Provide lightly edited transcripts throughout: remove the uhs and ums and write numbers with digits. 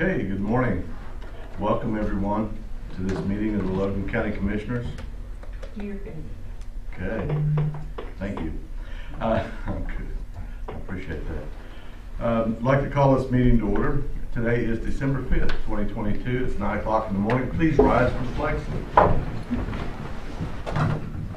Okay, good morning. Welcome everyone to this meeting of the Logan County Commissioners. You're good. Okay, thank you. I'm good. I appreciate that. I'd like to call this meeting to order. Today is December 5th, 2022. It's 9 o'clock in the morning. Please rise for the flag salute.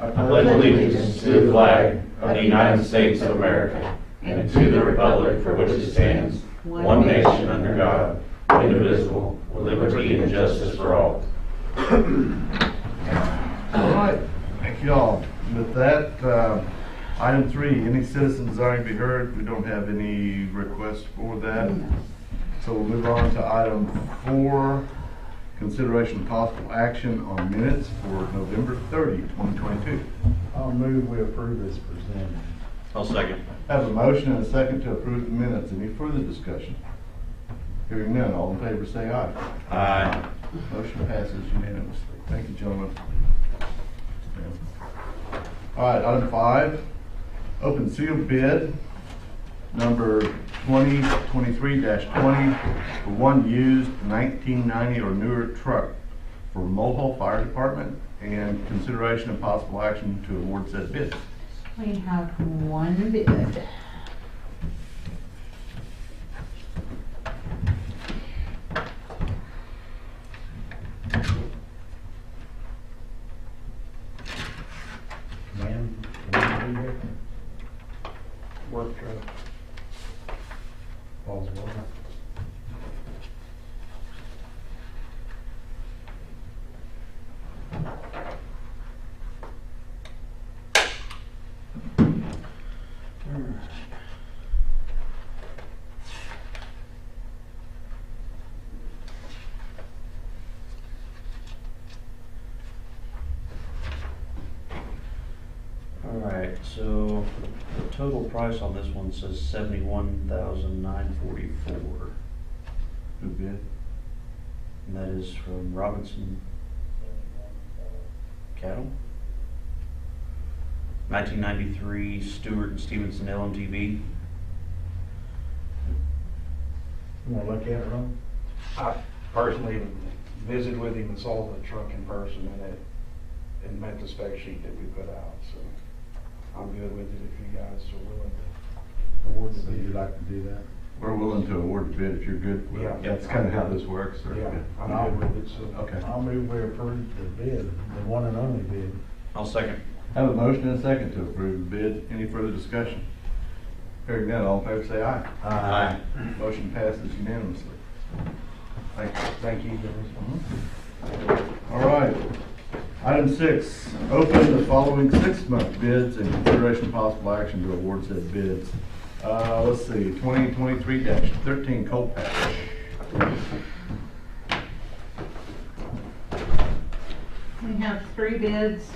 I pledge allegiance to the flag of the United States of America and to the republic for which it stands, one nation under God, indivisible, with liberty and justice for all. All right, thank you all. With that, item 3, any citizen desiring to be heard? We don't have any requests for that. So we'll move on to item 4, consideration of possible action on minutes for November 30, 2022. I'll move we approve as presented. I'll second. I have a motion and a second to approve the minutes. Any further discussion? Hearing none, all in favor say aye. Aye. Motion passes unanimously. Thank you, gentlemen. All right, item 5, open sealed bid number 2023-20 for one used 1990 or newer truck for Mulhall Fire Department, and consideration of possible action to award said bid. We have one bid. Man, can you do that? Work truck. Paul's water. Alright, so the total price on this one says $71,944. Good bid. And that is from Robinson Cattle. 1993 Stewart and Stevenson LMTV. You wanna look at it, Ron? I personally visited with him and saw the truck in person and met the spec sheet that we put out, so I'm good with it if you guys are willing to award the So bid. you'd like to do that? We're willing to award the bid if you're good with it. Yeah. That's kind of how this works. Or? Yeah, I'm good with it, so. Okay. I'll move we approve the bid, the one and only bid. I'll second. I have a motion and a second to approve the bid. Any further discussion? Hearing none, all in favor say aye. Aye. Motion passes unanimously. Thank you. Thank you, guys. All right. Item 6, open the following 6-month bids and consideration of possible action to award said bids. Let's see, 2023-13 cold patch. We have 3 bids,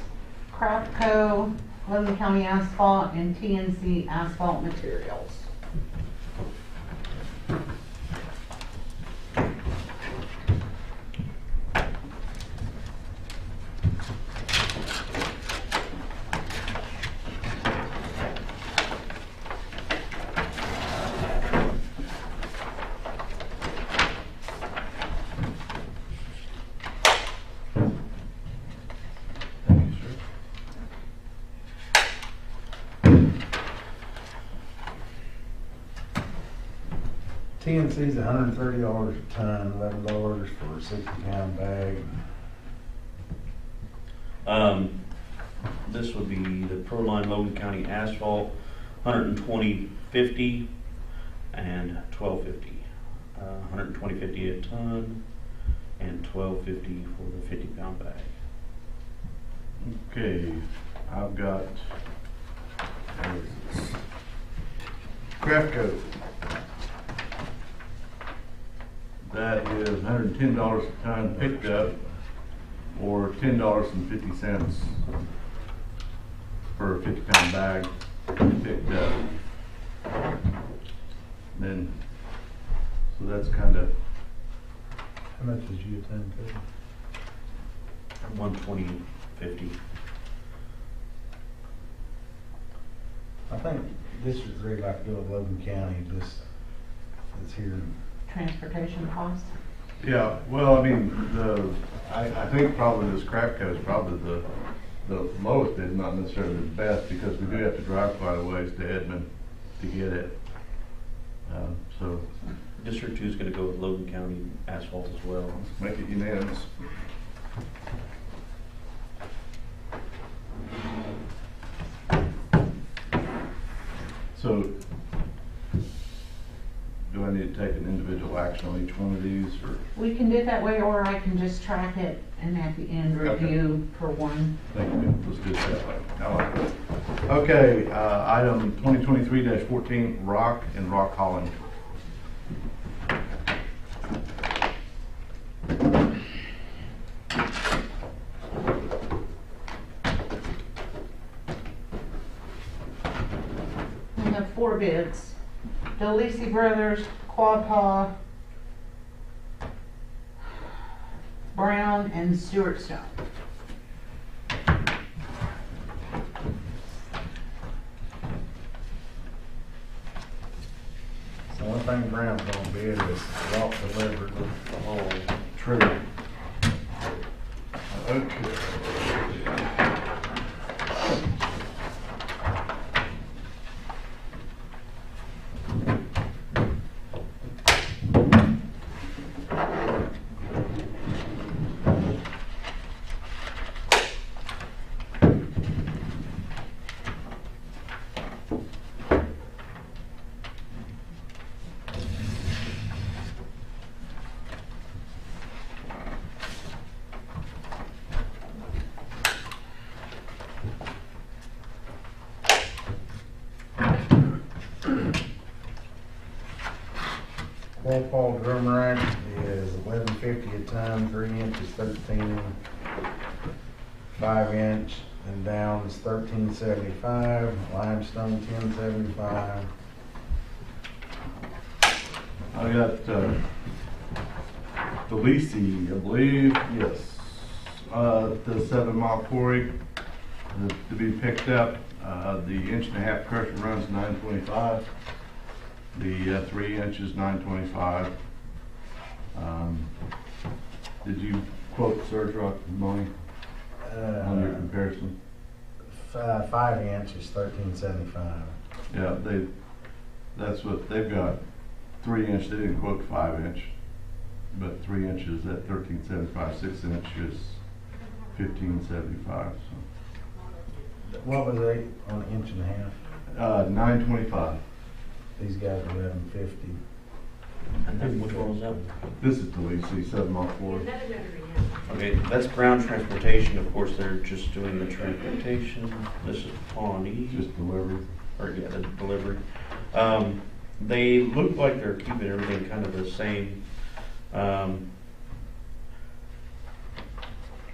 Craft Co., Logan County Asphalt, and TNC Asphalt Materials. Thank you, sir. TNC's $130 a ton, $11 for a 60-pound bag. This would be the Proline Logan County Asphalt, 120.50 and 12.50. 120.50 a ton and 12.50 for the 50-pound bag. Okay, I've got Craft Coat. That is $110 a ton picked up, or $10.50 for a 50-pound bag picked up. Then, so that's kind of, How much is you a ton, Cody? 120.50. I think District 3 like to go with Logan County, just, it's here transportation costs? Yeah, well, I mean, I think probably this crap coat is probably the lowest bid, not necessarily the best, because we do have to drive quite a ways to Edmond to get it. So, District 2 is going to go with Logan County asphalt as well. let's make it unanimous. So, do I need to take an individual action on each one of these, or? We can do it that way, or I can just track it and at the end Okay. review for one. Thank you, let's do it that way. I like that. Okay, item 2023-14, rock and rock hauling. We have 4 bids. DeLisi Brothers, Quapaw, Brown, and Stewart Stone. So one thing Brown's gonna bid is rock delivered. Oh, True. Okay. Quapaw drum rack is $11.50 a ton, 3 inches 13, 5 inch and down is $13.75, limestone $10.75. I got DeLisi, I believe, yes, the 7 Mile Quarry to be picked up. The 1.5 inch crusher runs $9.25. The 3 inches $9.25. Did you quote Surge Rock money on your comparison? 5 inch is $13.75. Yeah, that's what they've got. 3 inch, they didn't quote 5 inch, but 3 inches at $13.75, 6 inches $15.75. So What was they on 1.5 inch? $9.25. These guys are $11.50. and then which one was that? This is DeLisi, 7 Mile Quarry. Okay, that's Brown Transportation. Of course, they're just doing the transportation. This is Pawnee. Just delivery. Or yeah, the delivery. They look like they're keeping everything kind of the same. I'm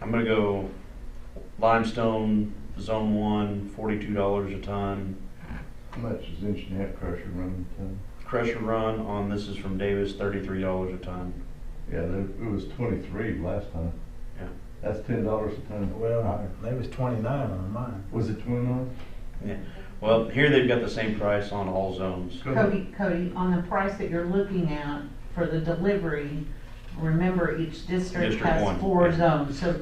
gonna go limestone zone 1, $42 a ton. How much is 1.5 inch crusher running a ton? Crusher run on this is from Davis, $33 a ton. Yeah, it was 23 last time. Yeah. That's $10 a ton. Well, they was 29 on mine. Was it 29? Yeah. Well, here they've got the same price on all zones. Go ahead. Cody, on the price that you're looking at for the delivery, remember each district District has 1, 4 yeah. zones, so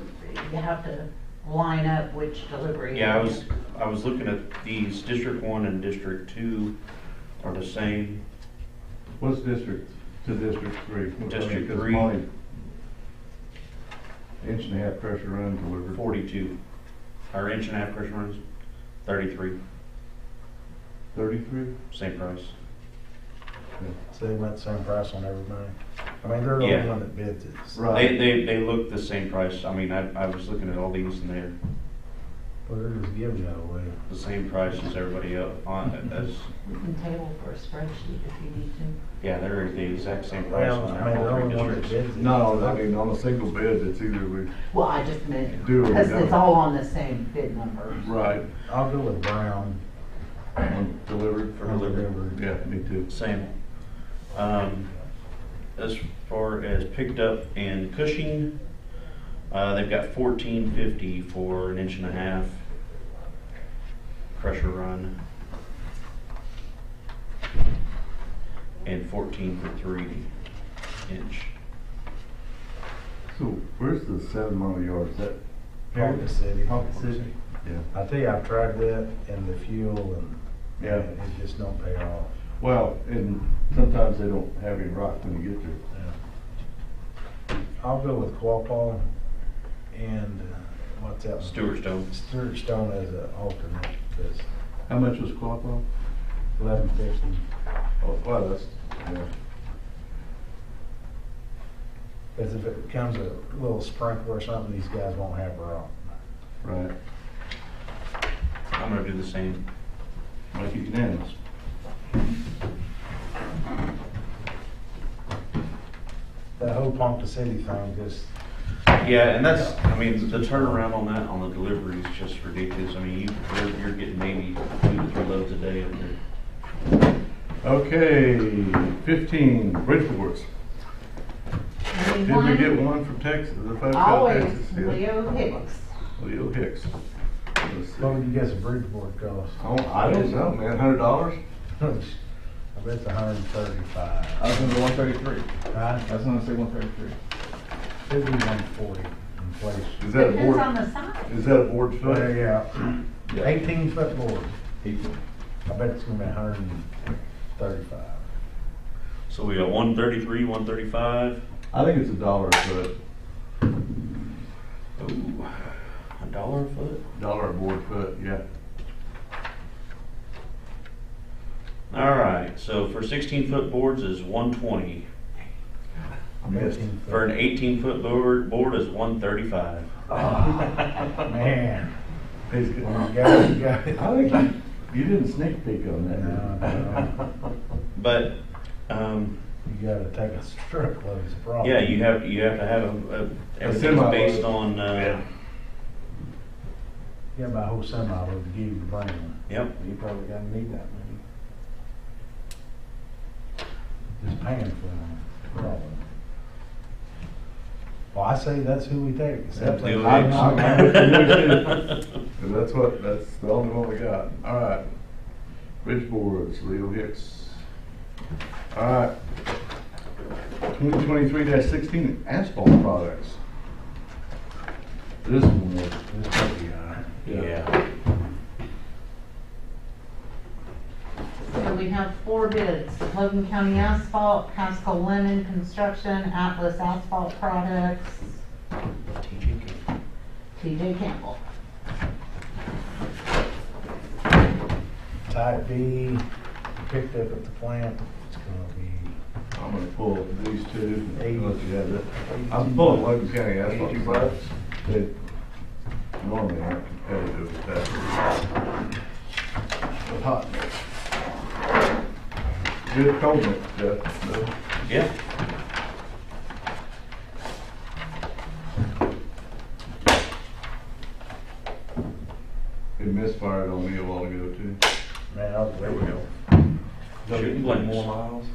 you have to line up which delivery. Yeah, I was looking at these. District 1 and District 2 are the same. What's district to District 3? District Because 3. mine, 1.5 inch crusher run delivered. 42. Our 1.5 inch crusher runs 33. 33? Same price. So they went the same price on everybody. I mean, they're the Yeah. only one that bids it. Right. They look the same price. I mean, I was looking at all these and they're Well, they're just giving that away. the same price as everybody else on as We can table for a spreadsheet if you need to. yeah, they're the exact same price Well, on I mean, all they're the 3 only one that districts. bids it. No, I mean, on a single bid, it's either we Well, I just meant, do or we because it's don't. all on the same bid number. Right. I'll go with Brown. Delivered? For delivery. Yeah, me too. Same. As far as picked up in Cushing, they've got $14.50 for an 1.5 inch crusher run, and 14 for 3. inch. So where's the 7 mile yard? Is that Ponca City. Ponca City? Yeah. I tell you, I've tried that and the fuel and, Yeah. it just don't pay off. Well, and sometimes they don't have any rock when you get there. I'll go with Quapaw and, what's that one? Stewart Stone. Stewart Stone as an alternate, because How much was Quapaw? 1150. Oh, well, that's, yeah. Because if it becomes a little sprinkler or something, these guys won't have rock. Right. I'm gonna do the same. Make it unanimous. That whole Ponca City thing just, Yeah, and that's, I mean, the turnaround on that, on the delivery is just ridiculous. I mean, you're getting maybe 2 to 3 loads a day up there. Okay, 15, Bridgeports. Did we Anyone? get one from Texas? The folks out of Always, Texas? Yeah. Leo Hicks. Leo Hicks. Let's see. what would you guess a Bridgeport cost? Oh, I don't know, man, $100? I bet it's 135. I was gonna go 133. Huh? I was gonna say 133. It'd be 140 in place. Is that a Depends board? on the size. Is that a board Well, foot? yeah, Yeah. 18-foot board. Equal. I bet it's gonna be 135. So we got 133, 135. I think it's $1 a foot, Ooh, $1 a foot? $1 a board foot, yeah. All right, so for 16-foot boards is 120. I missed. 18 For an foot. 18-foot board is 135. Man, He's good. when you got it, you got it. I think you didn't sneak peek on that. did you? But, You gotta take a truckload of problem. yeah, you have to have everything's semi-load. based on, Yeah. You got my whole semi-load to give you the brand one. yep. You probably gonna need that many. Just paying for them. Problem. Well, I say that's who we take. Except Yeah, Leo I'm- Hicks. I'm with you. That's the only one we got. All right. Bridgeboards, Leo Hicks. All right. 2023-16 asphalt products. This one was. This heavy guy. Yeah. So we have 4 bids, Logan County Asphalt, Haskell Lemon Construction, Atlas Asphalt Products, TJ Campbell. Type B, picked up at the plant. It's gonna be I'm gonna pull these two. Eight. Unless you have that. I'm pulling Logan County asphalt products. They normally aren't competitive with that. With hot mix. Good cold mix, Jeff. No. Yeah. It misfired on me a while ago too. Man, I'll there we go. Shooting Like blanks. more miles.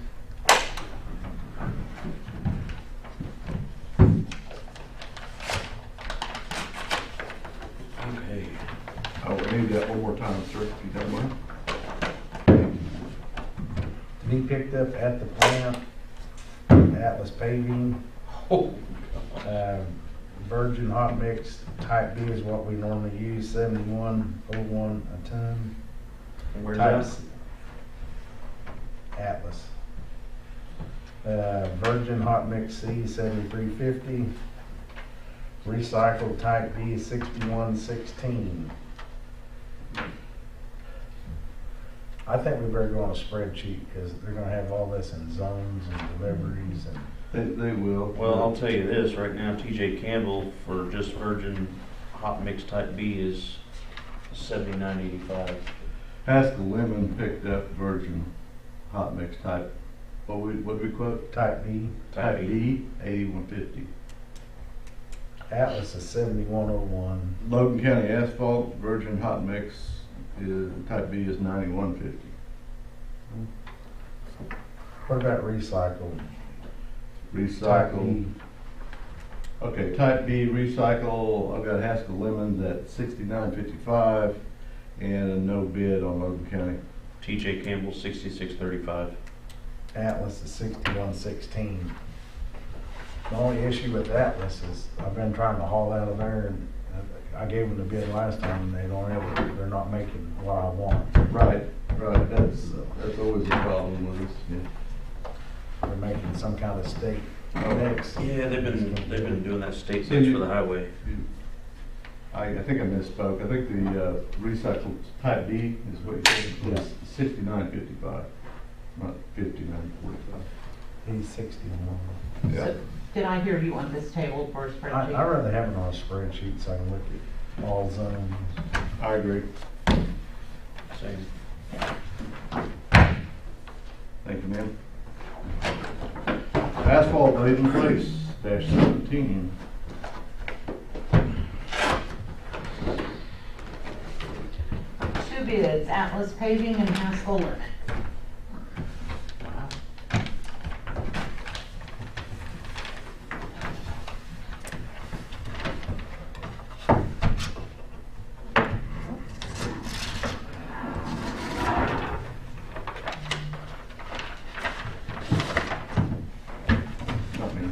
Okay. Oh, we need that one more time, sir, if you don't mind. To be picked up at the plant, Atlas Paving, Oh, virgin hot mix, type B is what we normally use, 7101 a ton. where's Type that? C- Atlas. Virgin hot mix C, 7350. Recycled type B is 6116. I think we better go on a spreadsheet because they're gonna have all this in zones and deliveries and. They will. Well, I'll tell you this, right now, TJ Campbell for just virgin hot mix type B is $79.85. Haskell Lemon picked up virgin hot mix type, what did we quote? Type B, Type B, 8150. Atlas is 7101. Logan County asphalt, virgin hot mix, type B is 9150. What about recycled? Type Recycle, B, okay, type B recycle, I've got Haskell Lemons at 69.55 and a no bid on Logan County. TJ Campbell, $66.35. Atlas is 6116. The only issue with Atlas is I've been trying to haul out of there, and I gave them the bid last time, and they're not making what I want. Right, that's always a problem with us, yeah. They're making some kind of state mix. Yeah, they've been doing that state mix for the highway. I think I misspoke. I think the recycled type D is what you said, was 69.55, not 59.45. He's 61. Yeah. So, did I hear you want this table for a I'd spreadsheet? rather have it on a spreadsheet so I can look at all zones. I agree. Same. Thank you, ma'am. Asphalt laid in place, -17. Two bids, Atlas Paving and Haskell Lemon. Not me.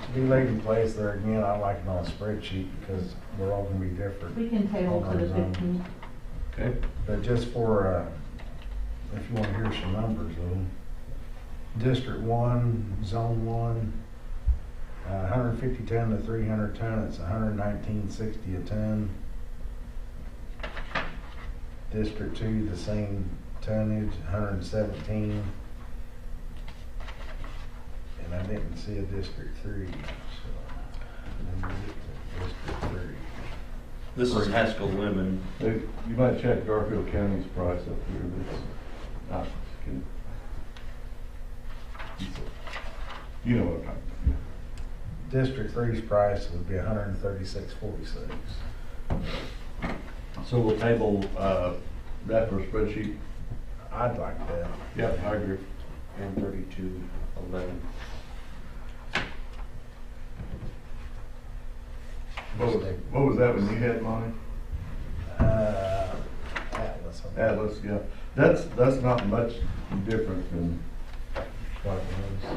To be laid in place there again, I like it on a spreadsheet because we're all gonna be different. We can table to the On our zone. 15th. Okay. But just for, if you wanna hear some numbers though, District 1, Zone 1, 150 ton to 300 ton, it's 119.60 a ton. District 2, the same tonnage, 117. And I didn't see a District 3, so let me get to District 3. This is Haskell Lemon. You might check Garfield County's price up here, that's not, you know what I'm talking about. District 3's price would be 136.46. So we'll table, that for a spreadsheet? I'd like that. Yep, I agree. And 3211. What was that one you had, Monty? Atlas. I think. Atlas, yeah. That's not much different than What it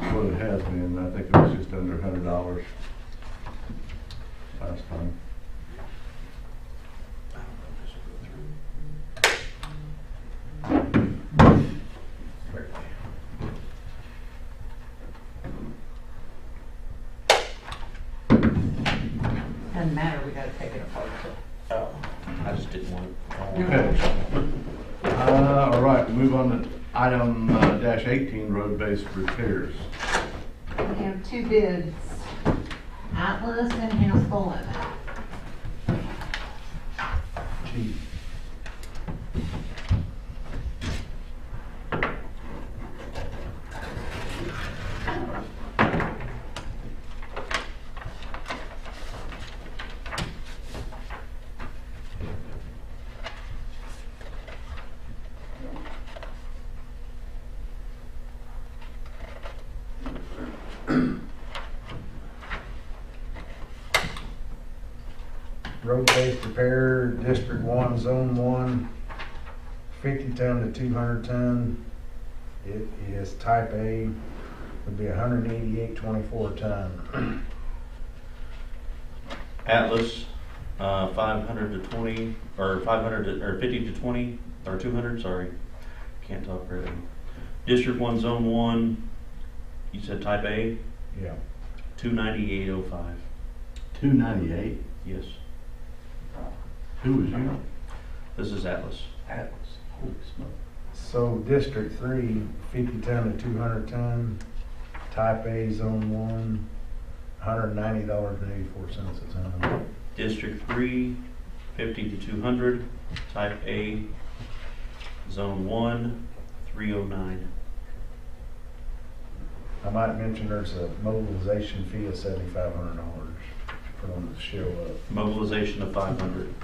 was. what it has been. I think it was just under $100 last time. Doesn't matter, we gotta take it apart. Oh, I just didn't want it. Okay. All right, move on to item -18, road-based repairs. We have two bids, Atlas and Haskell Lemon. Cheap. Road-based repair, District 1, Zone 1, 50 ton to 200 ton. It is type A, would be 188.24 ton. Atlas, 500 to 20, or 500 to, or 50 to 20, or 200, sorry. Can't talk really. District 1, Zone 1, you said type A, Yeah. 298.05. 298. Yes, Who was you? this is Atlas. Atlas. Holy smoke. So District 3, 50 ton to 200 ton, type A, Zone 1, $190.84 a ton. District 3, 50 to 200, type A, Zone 1, 309. I might mention there's a mobilization fee of $7,500 for them to show up. Mobilization of 500.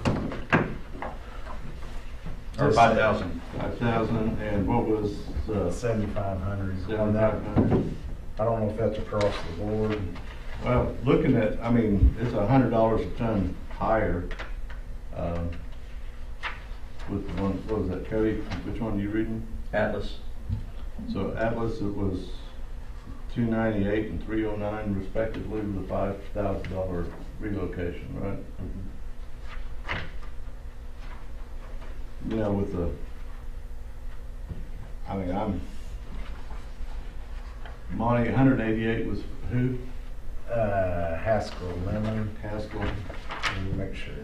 Or Just 5,000. 5,000, and what was, 7,500 on that. 7,500? I don't know if that's across the board. Well, looking at, I mean, it's $100 a ton higher, with the one, what was that, Cody? Which one are you reading? Atlas. So Atlas, it was $298 and $309 respectively with a $5,000 relocation, right? You know, with the, I mean, Monty, 188 was who? Haskell Lemon. Haskell. Let me make sure.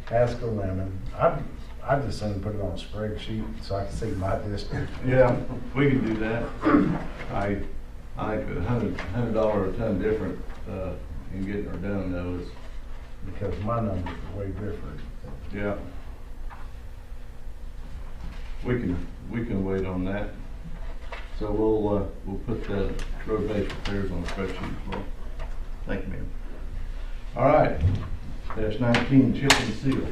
Haskell Lemon. I just soon put it on a spreadsheet so I can see my district. Yeah, we can do that. I think $100 a ton different in getting her done though is, Because my numbers are way different. yeah. We can wait on that. So we'll put the road base repairs on the spreadsheet as well. Thank you, ma'am. All right, -19, chip and seal.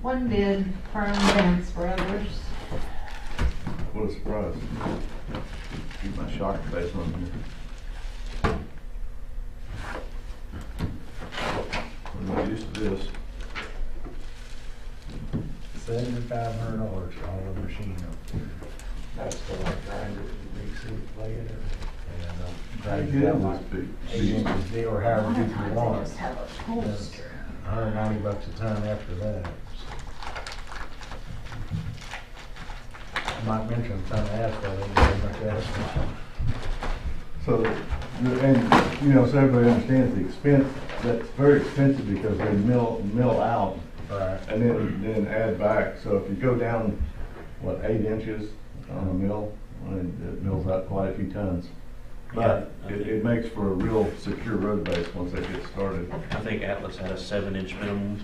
One bid from Vance Brothers. What a surprise. Keep my shock face on here. I'm not used to this. $7,500 for all the machine up there. That's the like grinder, big play it. How good is this big? 8 inches or however deep you want. Just have a holster. $190 a ton after that. I might mention a ton of asphalt, ain't very much asphalt. So, and, you know, so everybody understands the expense, that's very expensive because they mill out Right. and then add back. So if you go down, what, 8 inches on a mill, it mills out quite a few tons. But Yeah, it makes for a real secure road base once they get started. I think Atlas had a 7-inch minimum.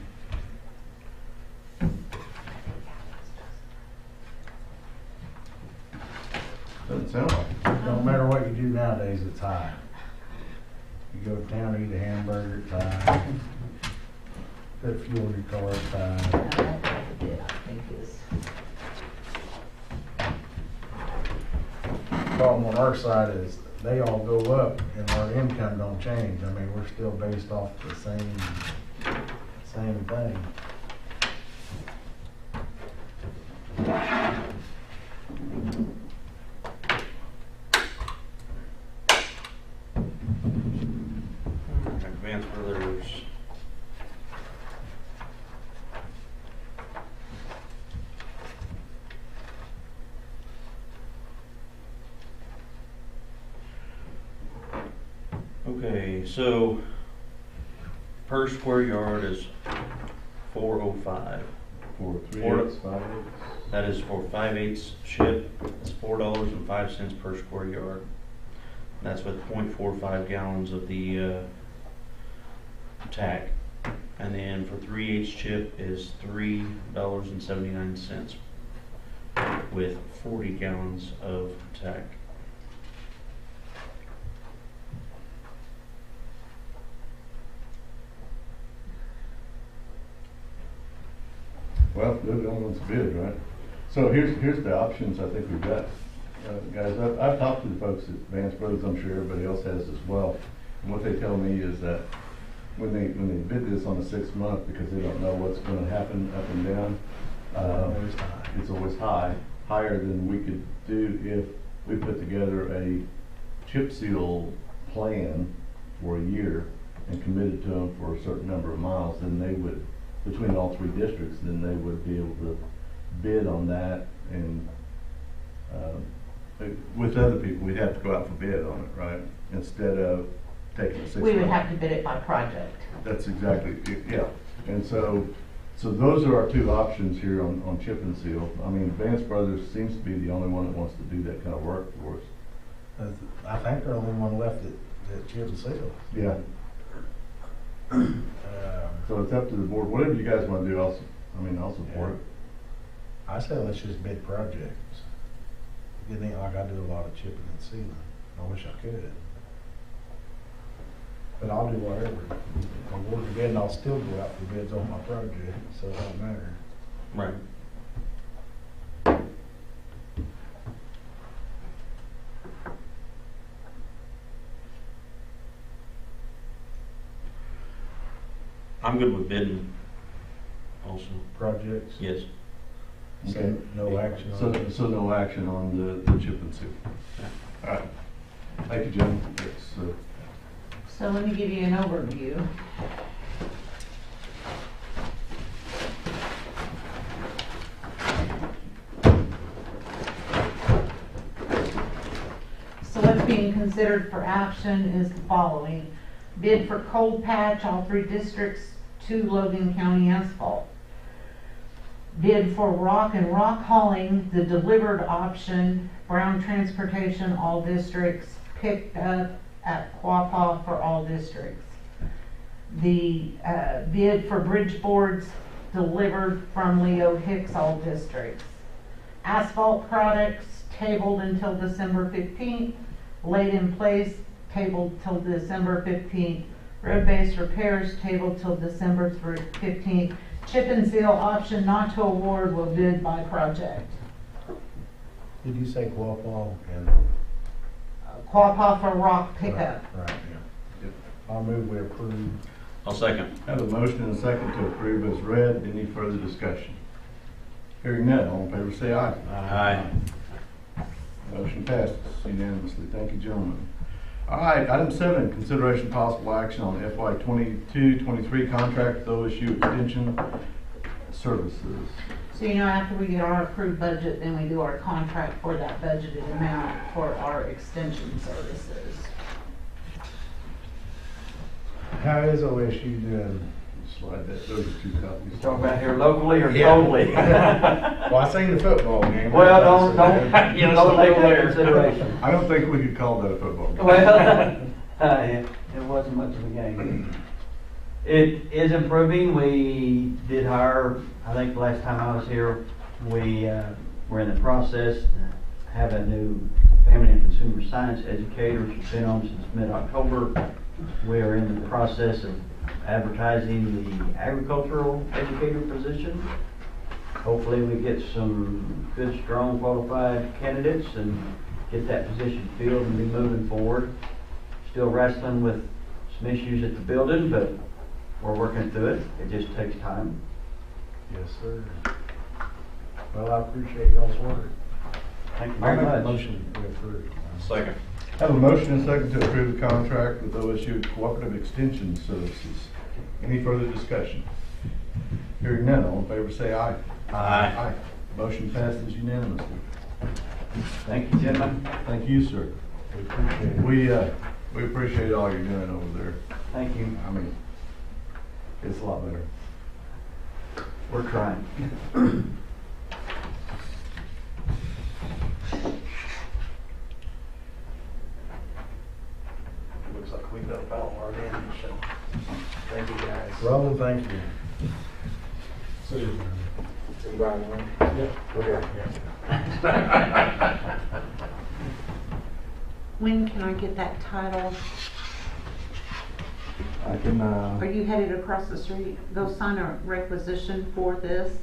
Doesn't sound like it. No matter what you do nowadays, it's high. You go to town, eat a hamburger, it's high. Put fuel in your car, it's high. I think is. Problem on our side is they all go up and our income don't change. I mean, we're still based off the same thing. Advance Brothers. Okay, so per square yard is 405. For 3 Or- 8s, 5 8s. That is for 5/8 chip. It's $4.05 per square yard. That's with 0.45 gallons of the tack. And then for 3/8 chip is $3.79 with 40 gallons of tack. Well, they're the only ones bid, right? So here's the options I think we've got. Guys, I've talked to the folks at Vance Brothers, I'm sure everybody else has as well. And what they tell me is that when they bid this on a 6 month, because they don't know what's gonna happen up and down, Always high. it's always high, higher than we could do if we put together a chip seal plan for a year and committed to them for a certain number of miles, then they would, between all 3 districts, then they would be able to bid on that. And with other people, we'd have to go out for bid on it, right? Instead of taking a 6 month. We would have to bid it by project. That's exactly, yeah. And so those are our 2 options here on chip and seal. I mean, Vance Brothers seems to be the only one that wants to do that kind of work for us. I think they're the only one left that chip and seal. Yeah. So it's up to the board. Whatever you guys want to do, I'll support it. I say let's just bid projects. It ain't like I do a lot of chipping and sealing. I wish I could. But I'll do whatever. Award the bid and I'll still go out for bids on my project, so it don't matter. Right. bidding also. Projects? Yes. So no action on it? So no action on the chip and seal. All right. Thank you, Jim. It's, So let me give you an overview. So what's being considered for action is the following. Bid for cold patch, all 3 districts, to Logan County asphalt. Bid for rock and rock hauling, the delivered option, Brown Transportation, all districts, picked up at Quapaw for all districts. The bid for bridge boards delivered from Leo Hicks, all districts. Asphalt products tabled until December 15th, laid in place, tabled till December 15th. Road-based repairs tabled till December 15th. Chip and seal option not to award will bid by project. Did you say Quapaw and? Quapaw for rock pickup. Right, yeah. I'll move we approve. I'll second. have a motion and a second to approve as read. Any further discussion? Hearing none, all in favor say aye. Aye. Motion passes unanimously. Thank you, gentlemen. All right, item 7, consideration possible action on FY 22-23 contract with OSU Extension Services. So you know, after we get our approved budget, then we do our contract for that budgeted amount for our extension services. How is OSU doing? Slide that, those are 2 copies. Talking about here locally or Yeah. totally? Well, I seen the football game. Well, don't take that into consideration. I don't think we could call that a football game. Well, it wasn't much of a game. It is improving. We did hire, I think the last time I was here, we were in the process to have a new family and consumer science educator. She's been on since mid-October. We are in the process of advertising the agricultural educator position. Hopefully we get some good, strong, qualified candidates and get that position filled and be moving forward. Still wrestling with some issues at the building, but we're working through it. It just takes time. Yes, sir. Well, I appreciate y'all's work. Thank you I'll very make a much. motion to approve. Second. Have a motion and a second to approve the contract with OSU Cooperative Extension Services. Any further discussion? Hearing none, all in favor say aye. Aye. Motion passes unanimously. Thank you, gentlemen. Thank you, sir. We appreciate it. We appreciate all you're doing over there. Thank you. I mean, it's a lot better. We're trying. Looks like we've got about our damage, so thank you guys. Roland, thank you. See you. Yep. Okay. When can I get that title? I can, Are you headed across the street? Go sign a requisition for this,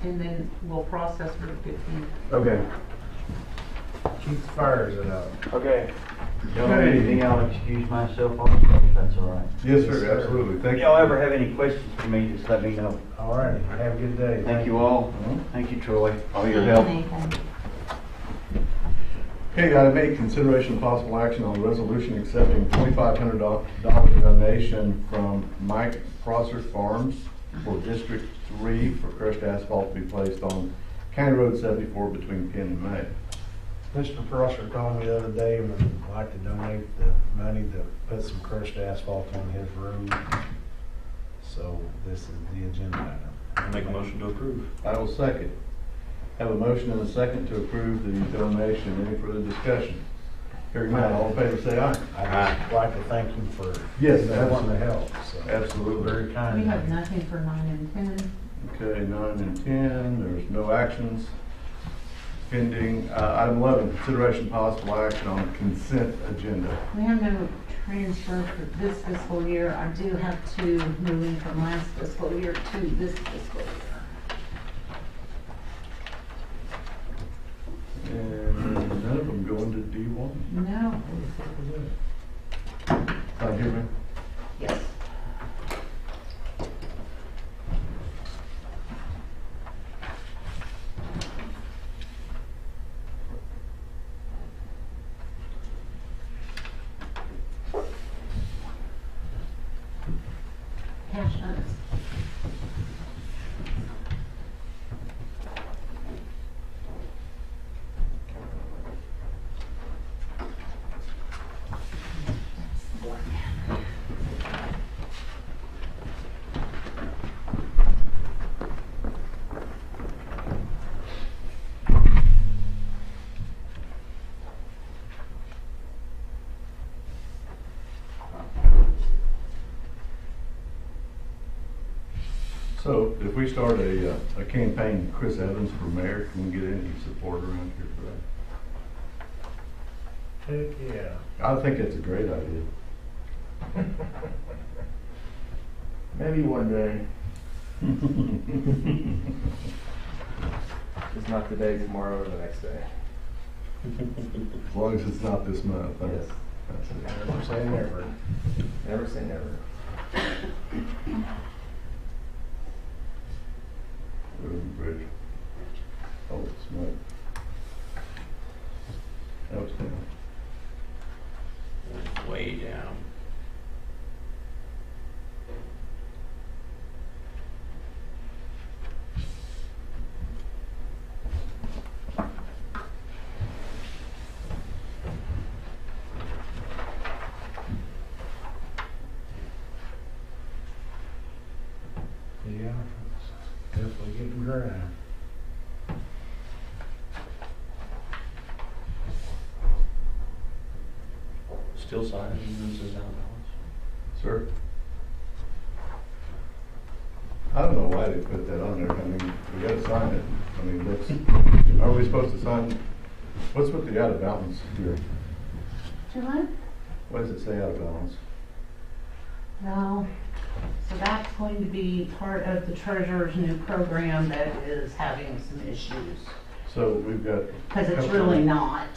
and then we'll process for the 15th. okay. Keep the fires out. Okay. Don't have anything, I'll excuse myself on the if that's all right. Yes, Yes, sir, sir. absolutely. If Thank you. y'all ever have any questions for me, just let me know. All right, have a good day. Thank you all. Thank you, Troy. All your Nathan. Okay, item 8, consideration of possible action on resolution accepting $2,500 donation from Mike Prosser Farms for District 3 for crushed asphalt to be placed on County Road 74 between Penn and May. Mr. Prosser called me the other day and would like to donate the money to put some crushed asphalt on his road. So this is the agenda item. I'll make a motion to approve. I will second. Have a motion and a second to approve the donation. Any further discussion? Hearing none, all in favor say aye. I'd like to thank him for Yes, wanting to help. So Absolutely. very kind. We have nothing for 9 and 10. Okay, 9 and 10, there's no actions pending. Item 11, consideration possible action on consent agenda. We have no transfer for this fiscal year. I do have 2 moving from last fiscal year to this fiscal year. And none of them go into D1. No. Can you hear me? Yes. So if we start a campaign, Chris Evans for mayor, can we get any support around here for that? Heck, yeah. I think it's a great idea. Maybe one day. It's not today, tomorrow, or the next day. As long as it's not this month. Yes. That's it. Never say never. Never say never. Road and bridge. Oh, smoke. That was down. Way down. Yeah, it's definitely getting dry. Still signing, this is out of balance. Sir? I don't know why they put that on there. I mean, we gotta sign it. I mean, that's, are we supposed to sign? What's with the out of balance here? John? What does it say out of balance? No. So that's going to be part of the treasurer's new program that is having some issues. So we've got. Because it's really not.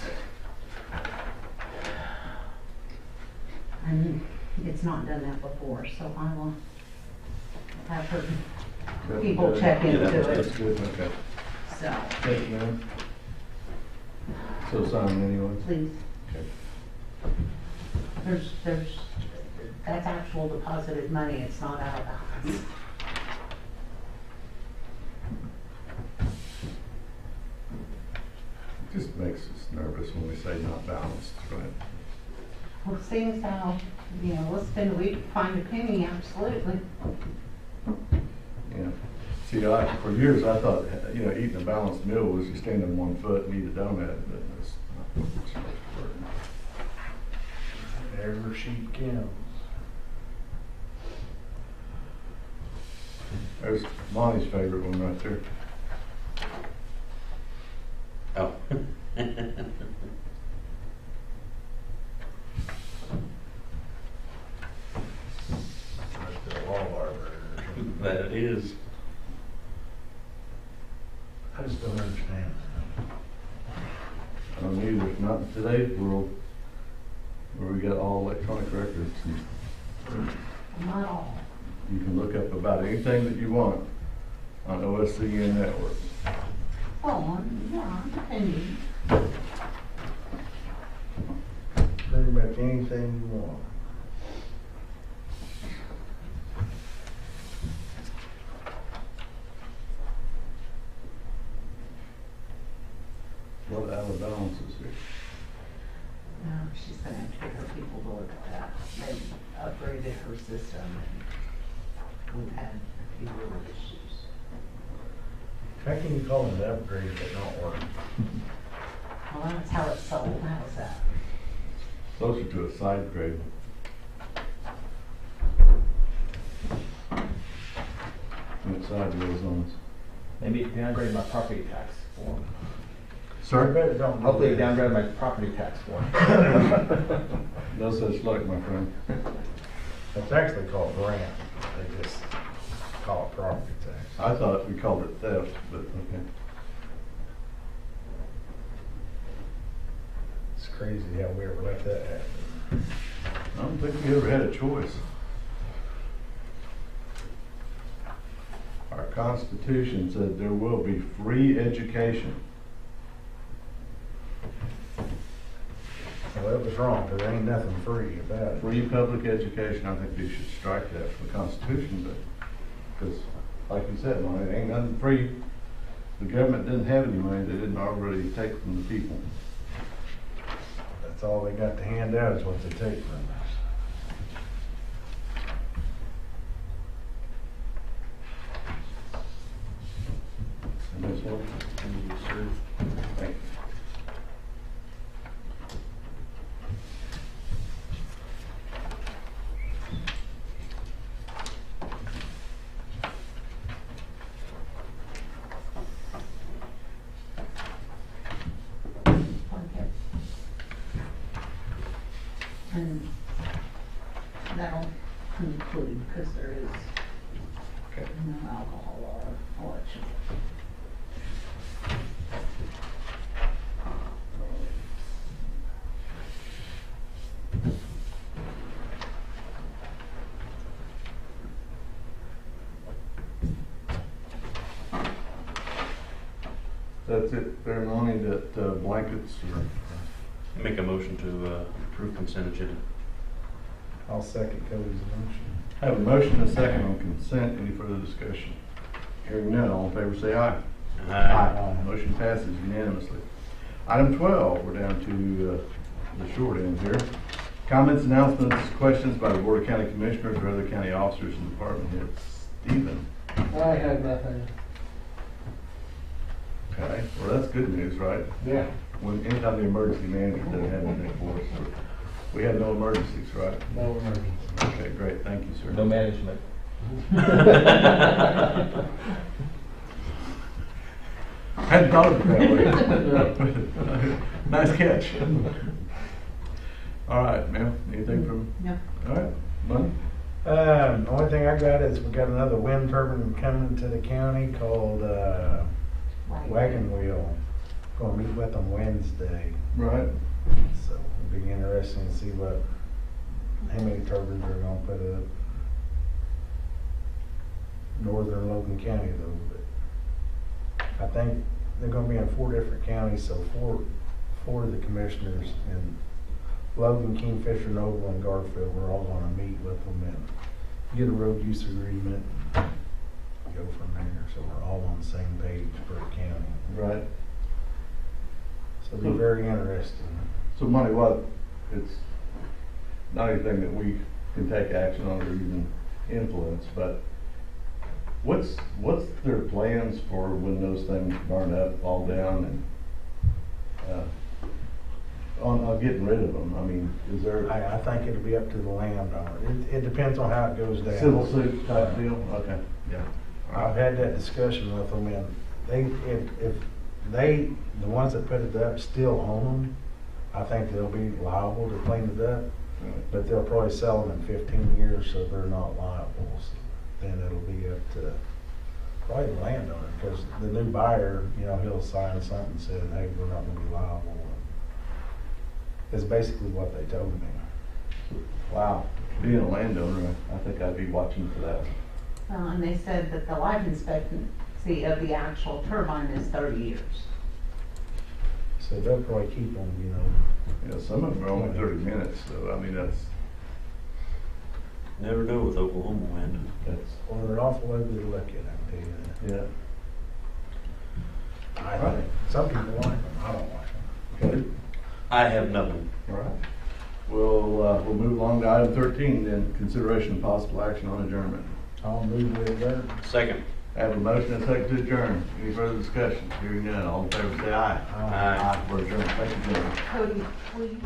And it's not done that before, so I will have her people check into That's it, good, okay. so, Thank you, ma'am. So sign anyway? please. Okay. That's actual deposited money, it's not out of balance. Just makes us nervous when we say not balanced, right? Well, seeing how, we'll spend a week to find a penny, absolutely. Yeah. See, for years, I thought, eating a balanced meal was you stand on one foot and eat a donut, but that's not what it's supposed to work. Every sheet counts. There's Monty's favorite one right there. Oh. That's the Walmart burger. That is. I just don't understand. I don't either, not in today's world, where we got all electronic records. And Not all. you can look up about anything that you want on OSCN network. Oh, yeah, depending. Pretty much anything you want. What out of balance is here? No, she's gonna have to get her people to look at that. They upgraded her system and we've had a few little issues. How can you call it an upgrade if it not working? Well, that's how it's sold, how's that? Closer to a side grade. What side goes on? Maybe downgrade my property tax form. I Sir? bet it don't do Hopefully that. downgrade my property tax form. No such luck, my friend. It's actually called grant. They just call it property tax. I thought we called it theft, but okay. It's crazy how we ever let that happen. I don't think we ever had a choice. Our Constitution said there will be free education. Well, that was wrong, because there ain't nothing free about it. Free public education, I think they should strike that from the Constitution, but, because, like you said, money, it ain't nothing free. The government didn't have any money they didn't already take from the people. That's all they got to hand out is what they take from us. And this one? Thank you. include, because there is Okay. no alcohol or election. That's it, there, Lonnie, that blankets or? Make a motion to approve consent agenda. I'll second Cody's motion. Have a motion and a second on consent. Any further discussion? Hearing none, all in favor say aye. Motion passes unanimously. Item 12, we're down to the short end here. Comments, announcements, questions by the Board of County Commissioners or other county officers and department heads. Stephen? I have nothing. Okay, well, that's good news, right? Yeah. When, anytime the emergency manager doesn't have anything for us. We have no emergencies, right? No emergency. Okay, great, thank you, sir. No management. I hadn't thought of it that way. Nice catch. All right, ma'am, anything from? No. All right, Money? The only thing I got is we got another wind turbine coming to the county called, Wagon Wheel. Gonna meet with them Wednesday, Right. so it'll be interesting to see how many turbines they're gonna put up. Northern Logan County though, but I think they're gonna be in 4 different counties, so four of the commissioners in Logan, Kingfisher, Noble, and Garfield, we're all gonna meet with them and get a road use agreement, go from there, so we're all on the same page for the county. Right. So it'll be very interesting. So Money, what, it's not anything that we can take action on or even influence, but what's their plans for when those things burn up, fall down, and on getting rid of them? I mean, is there I think it'll be up to the landowner. It depends on how it goes down. civil suit type deal? Okay, yeah. I've had that discussion with them, and if the ones that put it up still own them, I think they'll be liable to clean it up, but they'll probably sell them in 15 years, so they're not liable. So then it'll be up to probably the landowner, because the new buyer, he'll sign something saying, hey, we're not gonna be liable. It's basically what they told me. Wow. Being a landowner, I think I'd be watching for that. And they said that the life expectancy of the actual turbine is 30 years. So they'll probably keep them, You know, some of them are only 30 minutes, so I mean, Never know with Oklahoma wind. that's, or they're awful ugly to look at, I tell you that. yeah. I think some people like them, I don't like them. Okay. I have nothing. All right. We'll move along to item 13 then, consideration of possible action on adjournment. I'll move with adjourn. Second. I have a motion and a second to adjourn. Any further discussion? Hearing none, all in favor say aye. Aye. We're adjourned. Thank you, gentlemen. Cody, will you?